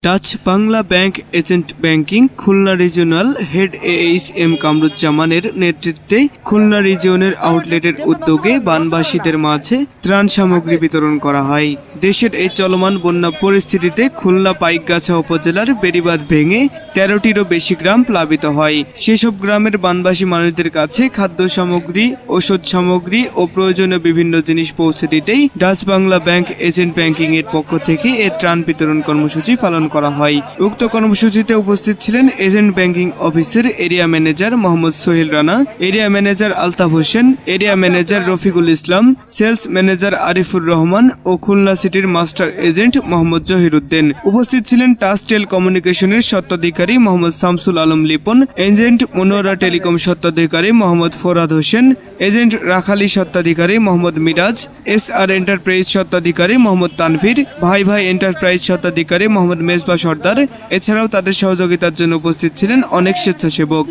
Dutch Bangla bank agent banking Khulna regional head AHM কামরুজ্জামানের নেতৃত্বে খুলনা রিজিয়নের আউটলেটের উদ্যোগে বানবাসীদের মাঝে ত্রাণ সামগ্রী বিতরণ করা হয়। দেশের এই চলমান বন্যা পরিস্থিতিতে খুলনা পাইকগাছা উপজেলার বেড়িবাঁধ ভেঙে 13টিরও বেশি গ্রাম প্লাবিত হয়। সেসব গ্রামের বানবাসী মানুষদের কাছে খাদ্য সামগ্রী, ওষুধ সামগ্রী ও প্রয়োজনীয় বিভিন্ন জিনিস পৌঁছে দিতেই Dutch Bangla bank agent banking এর পক্ষ থেকে এই ত্রাণ বিতরণ কর্মসূচি পালন করা হয়। উক্ত কর্মসূচিতে উপস্থিত ছিলেন এজেন্ট ব্যাংকিং অফিসের area manager Mohammad Sohel Rana, area manager Altaf Hossain, area manager Rafiqul Islam, sales manager Arifur Rahman ও খুলনা সিটির মাস্টার এজেন্ট মোহাম্মদ জহিরুদ্দিন। উপস্থিত ছিলেন টাচ টেল কমিউনিকেশনের স্বত্বাধিকারী মোহাম্মদ শামসুল আলম লিপন, এজেন্ট মনোরা টেলিকম স্বত্বাধিকারী মোহাম্মদ ফরহাদ হোসেন, এজেন্ট রাখালি স্বত্বাধিকারী মোহাম্মদ মিরাজ, SR এন্টারপ্রাইজ স্বত্বাধিকারী মোহাম্মদ তানভীর, ভাই ভাই এন্টারপ্রাইজ স্বত্বাধিকারী মোহাম্মদ মেজবা সর্দার। এছাড়াও তাদের সহযোগিতার জন্য উপস্থিত ছিলেন অনেক স্বেচ্ছাসেবক।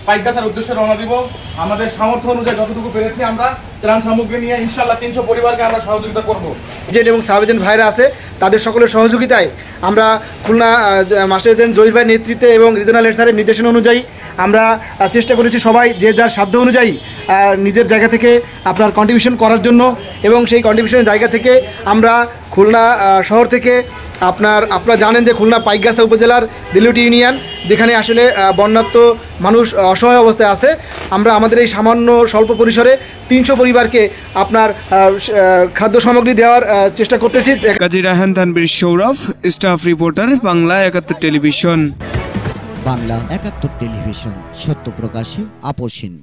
পাইকগাছার উদ্দেশ্যে রওনা দিব। আমাদের সামর্থ্য অনুযায়ী যতটুকু পেরেছি আমরা ত্রাণ সামগ্রী নিয়ে ইনশাআল্লাহ 300 পরিবারকে আমরা সহযোগিতা করব। এজেন্ট এবং সাব এজেন্ট ভাইরা আছে, তাদের সকলের সহযোগিতায় আমরা খুলনা মাস্টার এজেন্ট জহির ভাইয়ের নেতৃত্বে এবং রিজনাল হেড স্যারের নির্দেশনা অনুযায়ী আমরা চেষ্টা করেছি সবাই যে যার সাধ্য অনুযায়ী নিজের জায়গা থেকে আপনার কন্ট্রিবিউশন করার জন্য, এবং সেই কন্ট্রিবিউশনের জায়গা থেকে আমরা খুলনা শহর থেকে আপনারা জানেন যে খুলনা পাইকগাছা উপজেলার দিলুটি ইউনিয়ন, যেখানে আসলে বন্যার্ত মানুষ অসহায় অবস্থায় আছে, আমরা আমাদের এই সামান্য স্বল্প পরিসরে 300 পরিবারকে আপনার খাদ্য সামগ্রী দেওয়ার চেষ্টা করতেছি। Kazi Raihan Tanvir Sourav, staff reporter, Bangla 71 television. Bangla 71 television, সত্য প্রকাশে আপোষহীন।